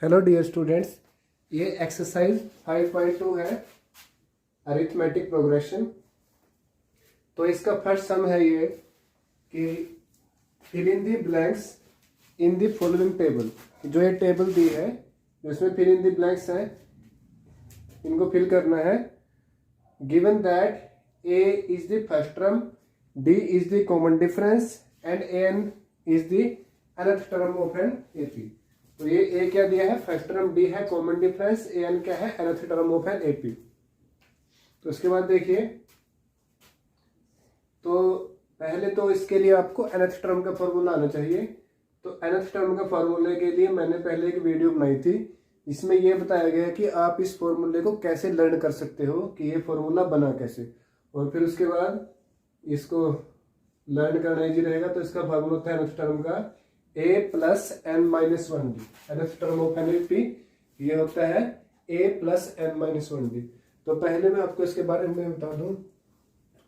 Hello dear students, ये exercise 5.2 है arithmetic progression. तो इसका फर्स्ट सम है ये कि fill in the blanks in the following table. जो ये टेबल दी है जिसमें फिल इन दी ब्लैंक्स है, इनको फिल करना है। Given that A is the first term, D is the common difference and N is the nth term of an AP. तो ये ए क्या दिया है, फर्स्ट टर्म, डी है कॉमन डिफरेंस, ए एन क्या है, nth term of an AP. तो इसके बाद देखिए, तो पहले तो इसके लिए आपको nth टर्म का फॉर्मूला आना चाहिए। तो nth टर्म का फॉर्मूले के लिए मैंने पहले एक वीडियो बनाई थी, इसमें यह बताया गया कि आप इस फॉर्मूले को कैसे लर्न कर सकते हो कि ये फॉर्मूला बना कैसे, और फिर उसके बाद इसको लर्न करना इजी रहेगा। तो इसका फॉर्मूला होता है nth टर्म का a plus N minus one d, nth term of an AP ये होता है a plus N minus one d. तो पहले मैं आपको इसके बारे में बता दूं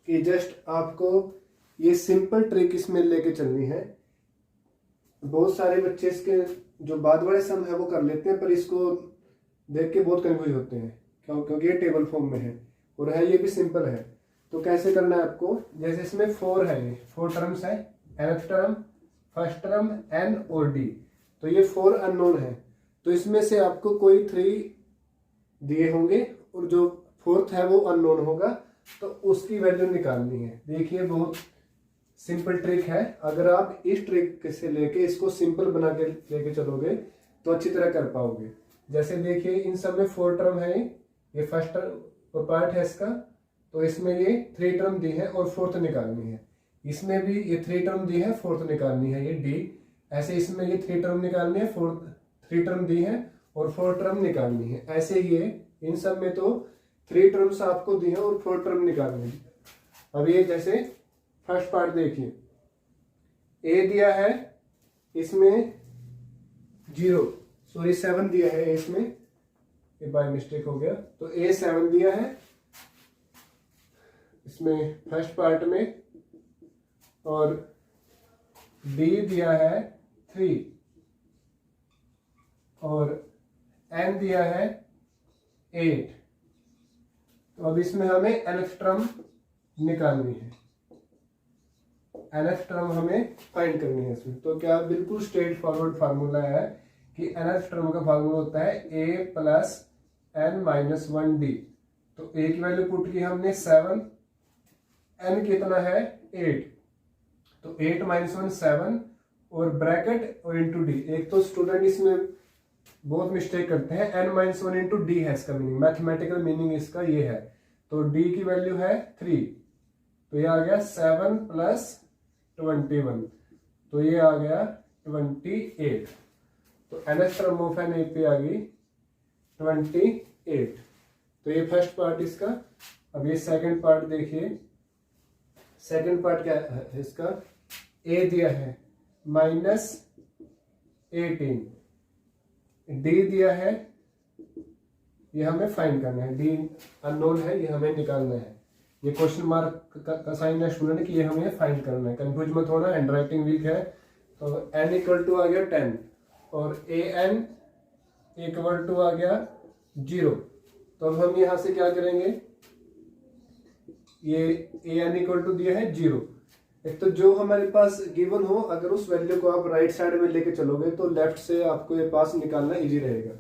कि जस्ट आपको ये सिंपल ट्रिक इसमें लेके चलनी है। बहुत सारे बच्चे इसके जो बाद वाले सम है वो कर लेते हैं, पर इसको देख के बहुत कंफ्यूज होते हैं क्योंकि ये टेबल फॉर्म में है और है ये भी सिंपल है। तो कैसे करना है आपको, जैसे इसमें 4 है, ये 4 टर्म्स है, nth term, first term, n और डी। तो ये 4 अननोन है, तो इसमें से आपको कोई 3 दिए होंगे और जो 4th है वो अननोन होगा, तो उसकी वैल्यू निकालनी है। देखिए बहुत सिंपल ट्रिक है, अगर आप इस ट्रिक से लेके इसको सिंपल बना के लेके चलोगे तो अच्छी तरह कर पाओगे। जैसे देखिए इन सब में 4 टर्म है, ये फर्स्ट टर्म पार्ट है इसका, तो इसमें ये 3 टर्म दी है और 4th निकालनी है। इसमें भी ये 3 टर्म दी है, 4th निकालनी है, ये डी। ऐसे इसमें ये 3 टर्म निकालनी है, 3 टर्म दी है और 4 टर्म निकालनी है। ऐसे ये इन सब में तो 3 टर्म्स आपको दी है और 4 टर्म निकालनी है। अब ये जैसे फर्स्ट पार्ट देखिए, ए दिया है, इसमें 7 दिया है इसमें, ये बाय मिस्टेक हो गया, तो ए 7 दिया है इसमें फर्स्ट पार्ट में, और डी दिया है 3 और एन दिया है 8। तो अब इसमें हमें nth टर्म निकालनी है, nth टर्म हमें फाइंड करनी है इसमें। तो क्या बिल्कुल स्ट्रेट फॉरवर्ड फार्मूला है कि nth टर्म का फार्मूला होता है a plus N minus one d. तो a की वैल्यू पुट की हमने 7, n कितना है 8, तो 8 माइनस 1 7 और ब्रैकेट और इंटू डी। एक तो स्टूडेंट इसमें बहुत मिस्टेक करते हैं, n माइनस 1 इंटू डी है इसका मीनिंग, मैथमेटिकल मीनिंग इसका ये है। तो d की वैल्यू है 3, तो ये आ गया 7 प्लस 21, तो ये आ गया 28। तो nth term of an AP आ गई 28। तो ये फर्स्ट पार्ट इसका। अब ये सेकंड पार्ट देखिए, सेकंड पार्ट क्या है इसका, ए दिया है -18, डी दिया है, ये हमें फाइंड करना है, डी अननोन है, ये हमें निकालना है। ये क्वेश्चन मार्क का साइन है स्टूडेंट कि ये हमें फाइंड करना है, कंफ्यूज मत होना, हैंड राइटिंग वीक है। तो n इक्वल टू आ गया 10 और ए एन इक्वल टू आ गया 0। तो अब हम यहां से क्या करेंगे, ये ए एन इक्वल टू दिया है 0। एक तो जो हमारे पास गिवन हो, अगर उस वैल्यू को आप राइट साइड में लेके चलोगे तो लेफ्ट से आपको ये पास निकालना इजी रहेगा।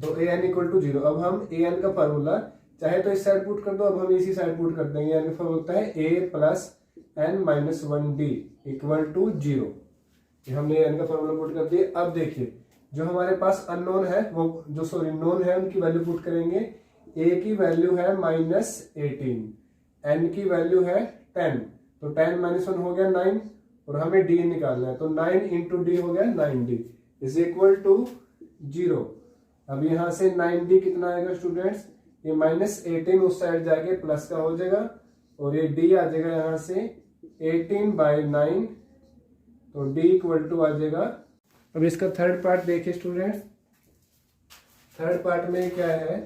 तो ए एन इक्वल टू 0। अब हम ए एन का फार्मूला चाहे तो इस साइड पुट कर दो, अब हम इसी साइड पुट कर देंगे। एन का फार्मूला होता है A plus N minus one D equal to 0। ये हमने एन का फार्मूला पुट कर दिया। अब देखिए जो हमारे पास अननोन है वो नोन है उनकी वैल्यू पुट करेंगे। ए की वैल्यू है -18, एन की वैल्यू है 10, तो 10 माइनस 1 हो गया 9 और हमें डी निकालना है। तो 9 इंटू डी हो गया 9d इज इक्वल टू 0। अब यहां से 9d कितना आएगा स्टूडेंट्स, ये -18 उस साइड जाके प्लस का हो जाएगा और ये d आ जाएगा यहां से 18/9, तो d इक्वल टू आ जाएगा। अब इसका थर्ड पार्ट देखिए स्टूडेंट्स, थर्ड पार्ट में क्या है,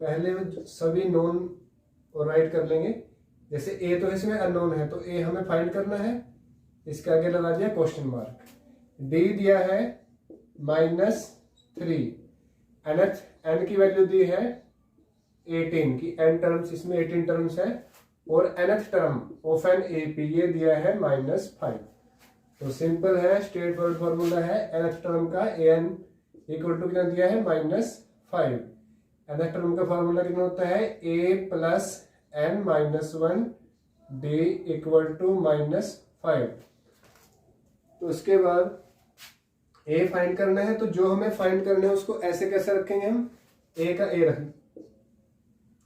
पहले सभी नोन और राइट कर लेंगे। जैसे ए तो इसमें अननोन है, तो ए हमें फाइंड करना है, इसके आगे लगा दिया क्वेश्चन मार्क। डी दिया है -3, एन की वैल्यू दी है 18 की, एन टर्म्स इसमें 18 टर्म्स है, और nth term of an AP ये दिया है -5। तो सिंपल है, स्ट्रेट फॉरवर्ड फॉर्मूला है, nth टर्म का an इक्वल टू कितना दिया है -5। nth टर्म का फॉर्मूला कितना होता है a plus n -1 d equal to -5। तो उसके बाद a फाइंड करना है, तो जो हमें फाइंड करना है उसको ऐसे कैसे रखेंगे हम, a का a रखेंगे,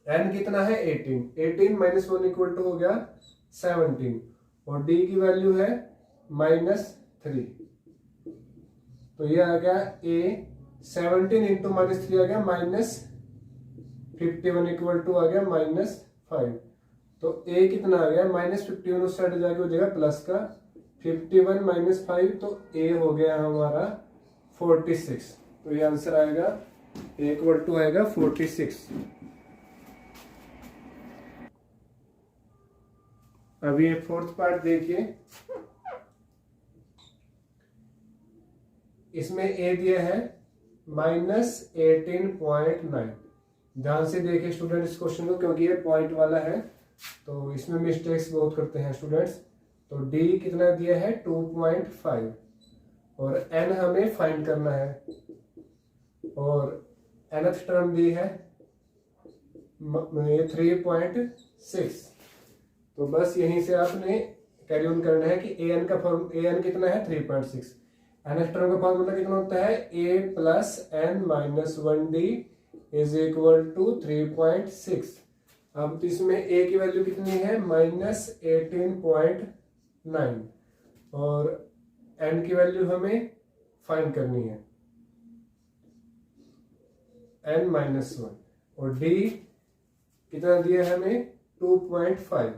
n कितना है 18 -1 इक्वल टू हो गया 17, और d की वैल्यू है -3। तो ये आ गया a 17 इंटू -3 आ गया -51 इक्वल टू आ गया -5। तो a कितना आ गया -51 उस साइड जाके हो जाएगा प्लस का, 51 -5, तो a हो गया हमारा 46। तो ये आंसर आएगा a इक्वल टू आएगा 46। अब ये फोर्थ पार्ट देखिए, इसमें a दिया है -18.9। ध्यान से देखिए स्टूडेंट इस क्वेश्चन को, क्योंकि ये पॉइंट वाला है तो इसमें मिस्टेक्स बहुत करते हैं स्टूडेंट्स। तो d कितना दिया है 2.5, और n हमें फाइंड करना है, और nth टर्म दी है 3.6। तो बस यहीं से आपने कैरी ऑन करना है कि an का an कितना है 3.6। nth टर्म का फॉर्मूला कितना होता है a plus n -1d is equal to 3.6। अब तो इसमें a की वैल्यू कितनी है -18.9, और n की वैल्यू हमें फाइंड करनी है n -1, और d कितना दिया है हमें 2.5।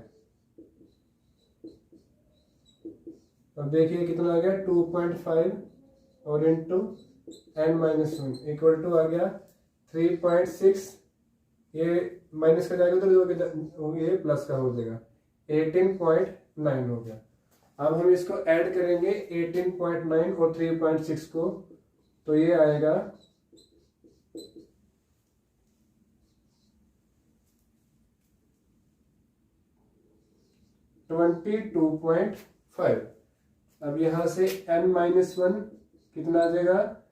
अब देखिए कितना आ गया 2.5 और इंटू n -1 इक्वल टू आ गया 3.6। ये माइनस का जाएगा तो ये प्लस का हो जाएगा, 18.9 हो गया। अब हम इसको ऐड करेंगे 18.9 और 3.6 को, तो ये आएगा 22.5। अब यहां से n -1 कितना आ जाएगा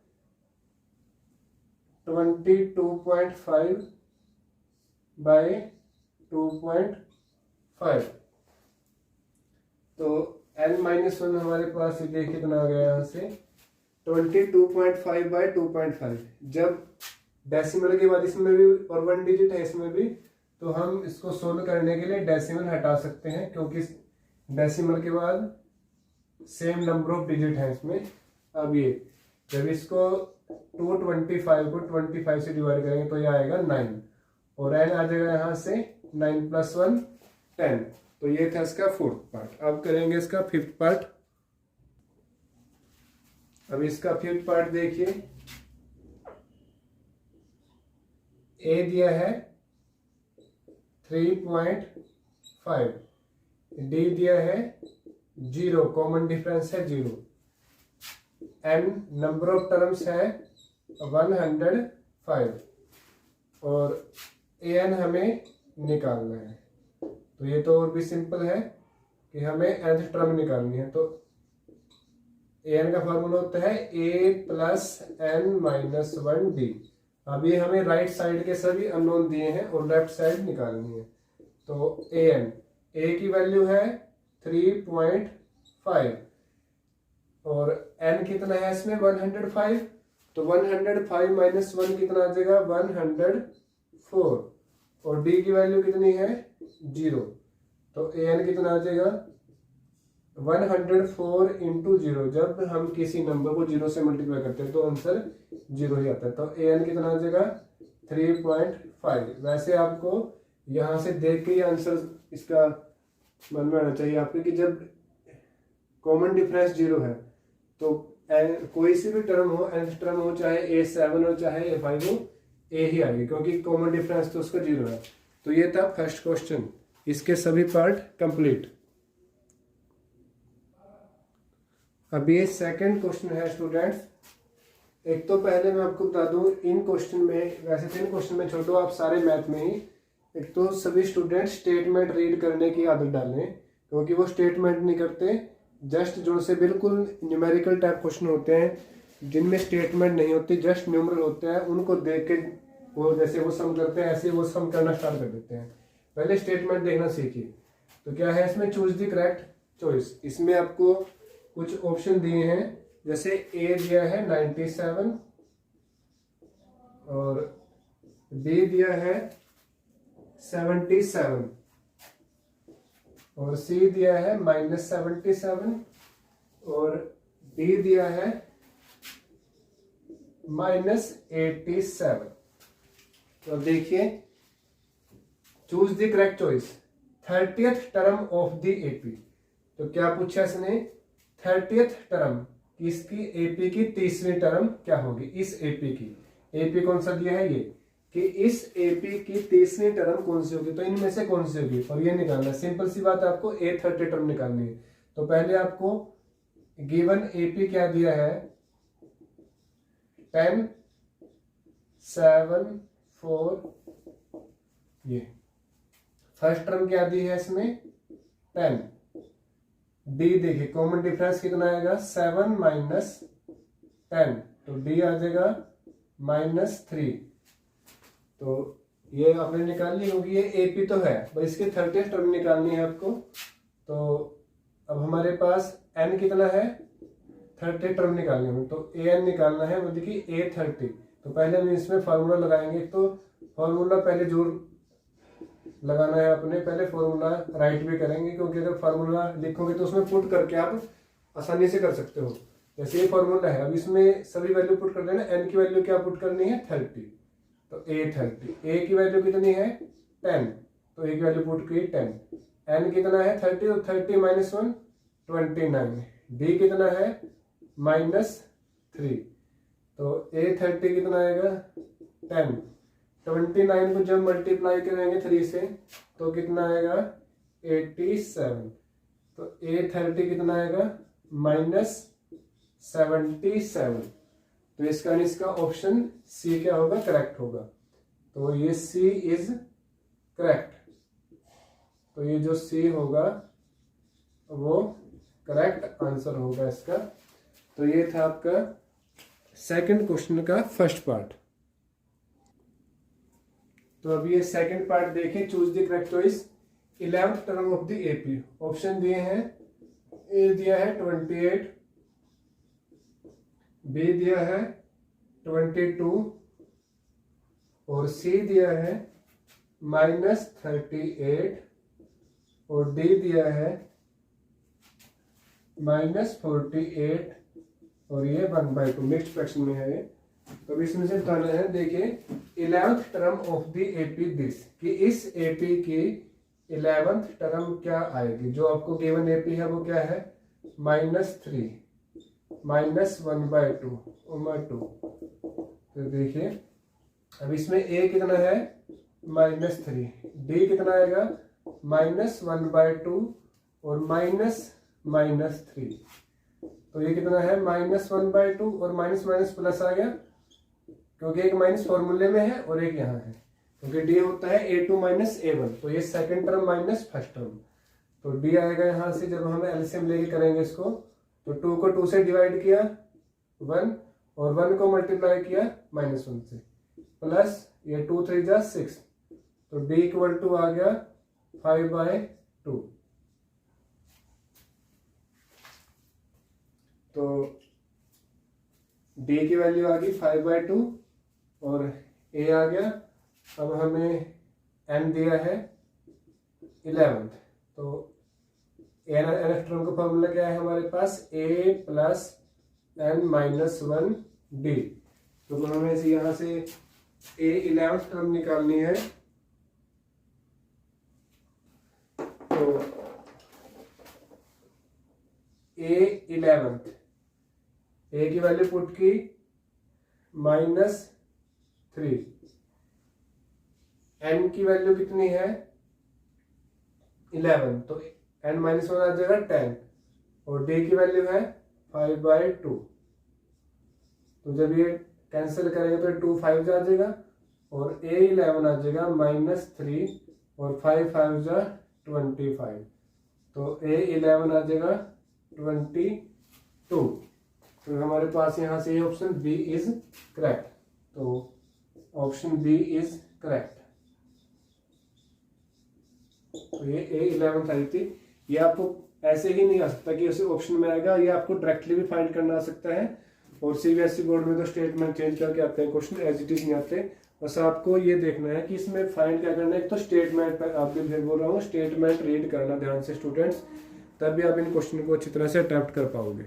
22.5 बाय 2.5। तो n -1 हमारे पास देखिए कितना आ गया यहाँ से 22.5 बाय 2.5। जब डेसिमल के बाद इसमें भी और 1 डिजिट है इसमें भी, तो हम इसको सोल्व करने के लिए डेसिमल हटा सकते हैं, क्योंकि डेसिमल के बाद सेम नंबर ऑफ डिजिट है इसमें। अब ये जब इसको 225 को 25 से डिवाइड करेंगे तो ये आएगा 9, और n आ जाएगा यहाँ से 9 + 1 10। तो ये था इसका फोर्थ पार्ट। अब करेंगे इसका फिफ्थ पार्ट। अब इसका फिफ्थ पार्ट देखिए, a दिया है 3.5, d दिया है 0, कॉमन डिफरेंस है 0, n नंबर ऑफ टर्म्स है 105, और an हमें निकालना है। तो ये तो और भी सिंपल है कि हमें nth टर्म निकालनी है। तो an का फॉर्मूला होता है a + n - 1d। अभी हमें राइट साइड के सभी अननोन दिए हैं और लेफ्ट साइड निकालनी है। तो a की वैल्यू है 3.5, और n कितना है इसमें 105। तो 105 - 1 कितना आ जाएगा 104, और d की वैल्यू कितनी है 0। तो an कितना आ जाएगा 104 इंटू 0। जब हम किसी नंबर को 0 से मल्टीप्लाई करते हैं तो आंसर 0 ही आता है। तो an कितना आ जाएगा 3.5। वैसे आपको यहां से देख के ही आंसर इसका मन में आना चाहिए आपके कि जब कॉमन डिफरेंस 0 है तो कोई सी भी टर्म हो, nth टर्म हो, चाहे a7 हो चाहे a5 हो, a ही आएगी, क्योंकि कॉमन डिफरेंस तो उसका 0 है। तो ये था फर्स्ट क्वेश्चन, इसके सभी पार्ट कंप्लीट। अब ये सेकंड क्वेश्चन है स्टूडेंट्स। एक तो पहले मैं आपको बता दूं, इन क्वेश्चन में, वैसे तो इन क्वेश्चन में छोड़ो आप सारे मैथ में ही, एक तो सभी स्टूडेंट स्टेटमेंट रीड करने की आदत डालें, क्योंकि वो स्टेटमेंट नहीं करते। जस्ट जो से बिल्कुल न्यूमेरिकल टाइप क्वेश्चन होते हैं जिनमें स्टेटमेंट नहीं होती, जस्ट न्यूमरल होते हैं, उनको देख के वो जैसे वो सम करते हैं ऐसे वो सम करना स्टार्ट कर देते हैं। पहले स्टेटमेंट देखना सीखिए। तो क्या है इसमें, चूज द करेक्ट चॉइस। इसमें आपको कुछ ऑप्शन दिए हैं, जैसे ए दिया है 97 और बी दिया है 77 और सी दिया है -77 और डी दिया है -87। तो देखिए, choose the correct choice, 30th term of the AP. तो क्या पूछा इसने, 30th टर्म, इसकी एपी की तीसरी टर्म क्या होगी, इस एपी की। एपी कौन सा दिया है ये, कि इस एपी की तीसरी टर्म कौन सी होगी, तो इनमें से कौन सी होगी, और ये निकालना। सिंपल सी बात है, आपको A30 टर्म निकालनी है। तो पहले आपको गिवन एपी क्या दिया है, 10 7 4, ये फर्स्ट टर्म क्या दी है इसमें 10। डी देखिए कॉमन डिफरेंस कितना आएगा, 7 - 10, तो डी आ जाएगा -3। तो ये आपने निकाल ली होगी, ये एपी तो है, बस इसके 30th टर्म निकालनी है आपको। तो अब हमारे पास एन कितना है, 30 टर्म निकालनी है, तो ए एन निकालना है, मतलब कि A30। तो पहले हम इसमें फार्मूला लगाएंगे। तो फार्मूला पहले जरूर लगाना है अपने, पहले फार्मूला राइट भी करेंगे, क्योंकि अगर फार्मूला लिखोगे तो उसमें पुट करके आप आसानी से कर सकते हो। जैसे ये फार्मूला है, अब इसमें सभी वैल्यू पुट कर देना। एन की वैल्यू क्या पुट करनी है, 30, तो A30। ए की वैल्यू कितनी है 10, तो ए की वैल्यू पुट की 10। एन कितना है 30, तो 30 - 1 29। डी कितना है -3, तो A30 कितना आएगा 10। 29 को जब मल्टीप्लाई करेंगे 3 से तो कितना आएगा 87। तो A30 कितना आएगा -77। तो इसका ऑप्शन सी क्या होगा, करेक्ट होगा। तो ये सी इज करेक्ट। तो ये जो सी होगा वो करेक्ट आंसर होगा इसका। तो ये था आपका सेकंड क्वेश्चन का फर्स्ट पार्ट। तो अब ये सेकंड पार्ट देखें, choose the correct choice, 11th term of the AP. Option दिए हैं, ए दिया है 28, बी दिया है 22 और सी दिया है -38 और डी दिया है -48 और ये 1/2 मिक्स्ड फ्रैक्शन में है। तो इसमें से बताना है, देखिए 11th term of the AP this, कि इस एपी की 11th टर्म क्या आएगी। जो आपको गिवन एपी है वो क्या है, -3 -1/2 और 2। तो देखिए अब इसमें ए कितना है -3, डी कितना आएगा -1/2 और -3। तो ये कितना है -1/2 और माइनस माइनस प्लस आ गया, क्योंकि एक माइनस फॉर्मूले में है और एक यहाँ है, क्योंकि डी होता है A2 - A1। तो ये second term minus first term. तो डी आएगा यहाँ से, जब हम एलसीएम लेके करेंगे इसको, तो 2 को 2 से डिवाइड किया 1 और 1 को मल्टीप्लाई किया -1 से, प्लस ये 2 3 जा 6। तो डी इक्वल टू आ गया 5/2। तो डी की वैल्यू आ गई 5/2 और ए आ गया। अब हमें एन दिया है 11th। तो एन टर्म का फॉर्मूला क्या है हमारे पास, a + n - 1 d। तो हमें यहाँ से a 11th टर्म निकालनी है। तो a 11th, a की वैल्यू पुट की -3, n की वैल्यू कितनी है 11, तो n - 1 आ जाएगा 10 और d की वैल्यू है 5/2। तो जब ये कैंसिल करेंगे तो 2 5 आ जाएगा और A11 आ जाएगा -3 और 5 5 जा 25, तो A11 आ जाएगा 22। तो हमारे पास यहाँ से ऑप्शन बी इज करेक्ट, तो ऑप्शन बी इज करेक्ट। तो ये A11 आई थी। ये आपको ऐसे ही नहीं आ सकता कि उसे ऑप्शन में आएगा, ये आपको डायरेक्टली भी फाइंड करना आ सकता है। और सीबीएसई बोर्ड में तो स्टेटमेंट चेंज करके आते हैं क्वेश्चन, एज इट इज नहीं आते। बस आपको ये देखना है कि इसमें फाइंड क्या करना है। एक तो स्टेटमेंट पर आप भी फिर बोल रहा हूँ, स्टेटमेंट रीड करना ध्यान से स्टूडेंट्स, तभी आप इन क्वेश्चन को अच्छी तरह से अटेम्प्ट कर पाओगे।